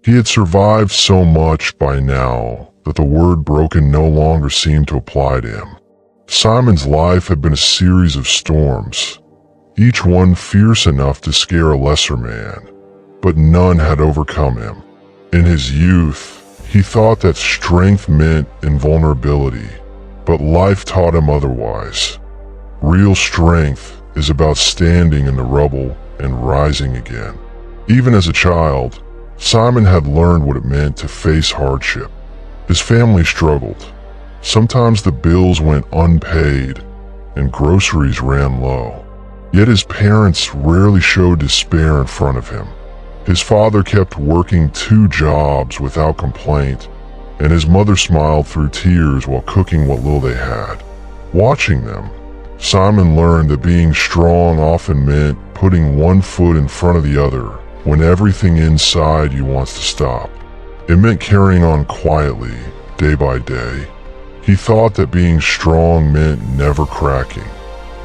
He had survived so much by now that the word broken no longer seemed to apply to him. Simon's life had been a series of storms, each one fierce enough to scare a lesser man, but none had overcome him. In his youth, he thought that strength meant invulnerability, but life taught him otherwise. Real strength is about standing in the rubble and rising again. Even as a child, Simon had learned what it meant to face hardship. His family struggled. Sometimes the bills went unpaid and groceries ran low. Yet his parents rarely showed despair in front of him. His father kept working 2 jobs without complaint, and his mother smiled through tears while cooking what little they had. Watching them, Simon learned that being strong often meant putting one foot in front of the other when everything inside you wants to stop. It meant carrying on quietly, day by day. He thought that being strong meant never cracking.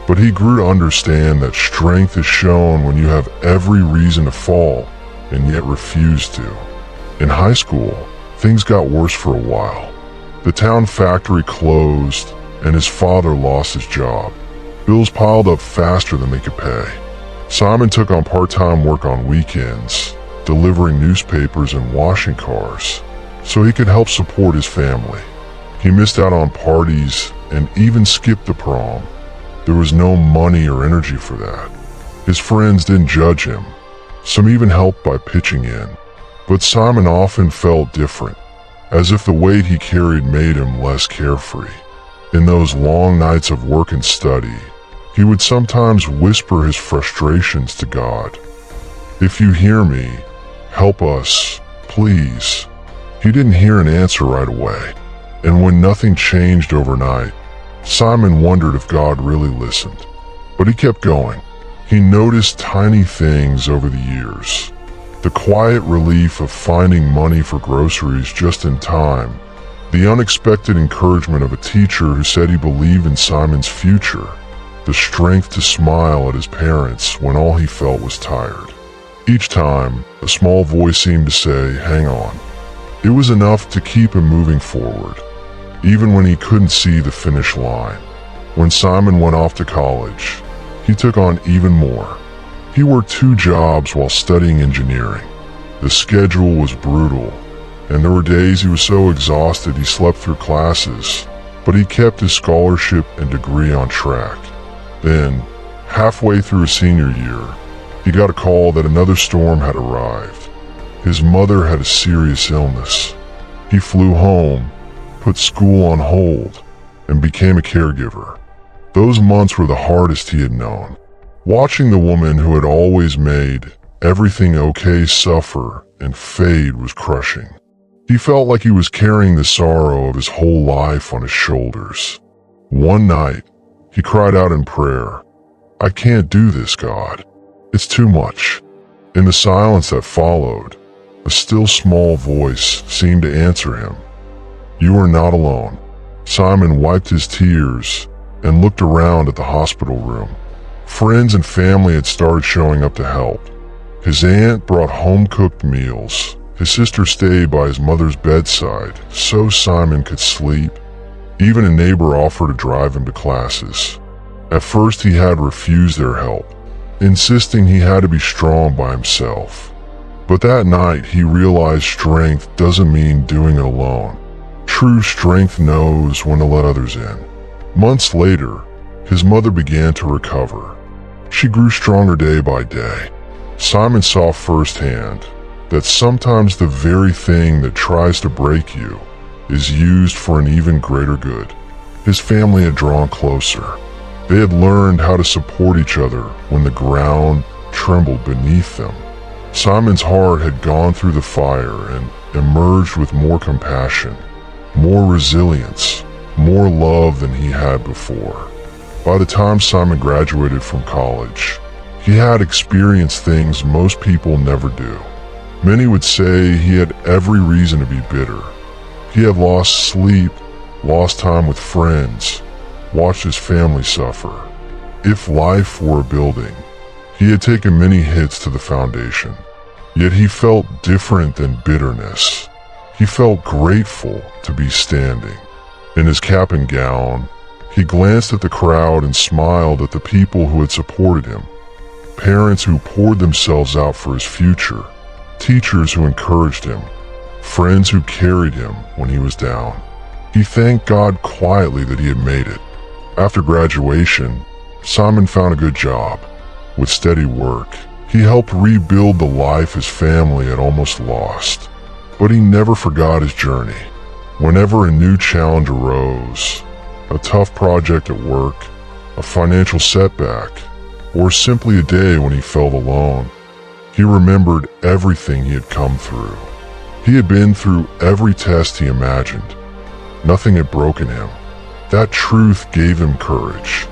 But he grew to understand that strength is shown when you have every reason to fall and yet refuse to. In high school, things got worse for a while. The town factory closed and his father lost his job. Bills piled up faster than they could pay. Simon took on part-time work on weekends, delivering newspapers and washing cars, so he could help support his family. He missed out on parties and even skipped the prom. There was no money or energy for that. His friends didn't judge him. Some even helped by pitching in. But Simon often felt different, as if the weight he carried made him less carefree. In those long nights of work and study, he would sometimes whisper his frustrations to God. "If you hear me, help us, please." He didn't hear an answer right away, and when nothing changed overnight, Simon wondered if God really listened. But he kept going. He noticed tiny things over the years. The quiet relief of finding money for groceries just in time, the unexpected encouragement of a teacher who said he believed in Simon's future, the strength to smile at his parents when all he felt was tired. Each time, a small voice seemed to say, "Hang on." It was enough to keep him moving forward, even when he couldn't see the finish line. When Simon went off to college, he took on even more. He worked 2 jobs while studying engineering. The schedule was brutal, and there were days he was so exhausted he slept through classes, but he kept his scholarship and degree on track. Then, halfway through his senior year, he got a call that another storm had arrived. His mother had a serious illness. He flew home, put school on hold, and became a caregiver. Those months were the hardest he had known. Watching the woman who had always made everything okay suffer and fade was crushing. He felt like he was carrying the sorrow of his whole life on his shoulders. One night, he cried out in prayer, "I can't do this, God. It's too much." In the silence that followed, a still small voice seemed to answer him. "You are not alone." Simon wiped his tears and looked around at the hospital room. Friends and family had started showing up to help. His aunt brought home-cooked meals. His sister stayed by his mother's bedside so Simon could sleep. Even a neighbor offered to drive him to classes. At first he had refused their help, insisting he had to be strong by himself. But that night he realized strength doesn't mean doing it alone. True strength knows when to let others in. Months later, his mother began to recover. She grew stronger day by day. Simon saw firsthand that sometimes the very thing that tries to break you is used for an even greater good. His family had drawn closer. They had learned how to support each other when the ground trembled beneath them. Simon's heart had gone through the fire and emerged with more compassion, more resilience, more love than he had before. By the time Simon graduated from college, he had experienced things most people never do. Many would say he had every reason to be bitter. He had lost sleep, lost time with friends, watched his family suffer. If life were a building, he had taken many hits to the foundation. Yet he felt different than bitterness. He felt grateful to be standing. In his cap and gown, he glanced at the crowd and smiled at the people who had supported him. Parents who poured themselves out for his future, teachers who encouraged him, friends who carried him when he was down. He thanked God quietly that he had made it. After graduation, Simon found a good job. With steady work, he helped rebuild the life his family had almost lost. But he never forgot his journey. Whenever a new challenge arose, a tough project at work, a financial setback, or simply a day when he felt alone, he remembered everything he had come through. He had been through every test he imagined. Nothing had broken him. That truth gave him courage.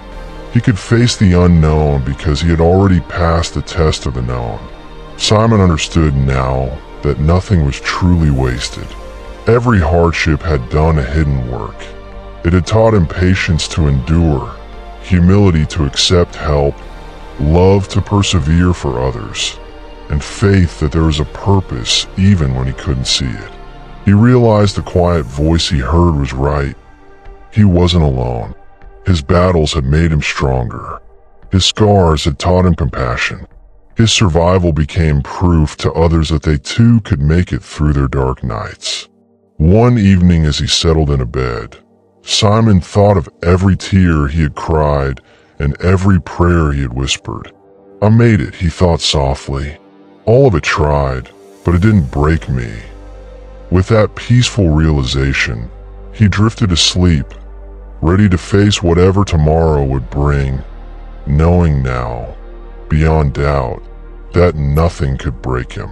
He could face the unknown because he had already passed the test of the known. Simon understood now that nothing was truly wasted. Every hardship had done a hidden work. It had taught him patience to endure, humility to accept help, love to persevere for others, and faith that there was a purpose even when he couldn't see it. He realized the quiet voice he heard was right. He wasn't alone. His battles had made him stronger. His scars had taught him compassion. His survival became proof to others that they too could make it through their dark nights. One evening as he settled in a bed, Simon thought of every tear he had cried and every prayer he had whispered. I made it, he thought softly. All of it tried, but it didn't break me. With that peaceful realization, he drifted asleep, ready to face whatever tomorrow would bring, knowing now, beyond doubt, that nothing could break him.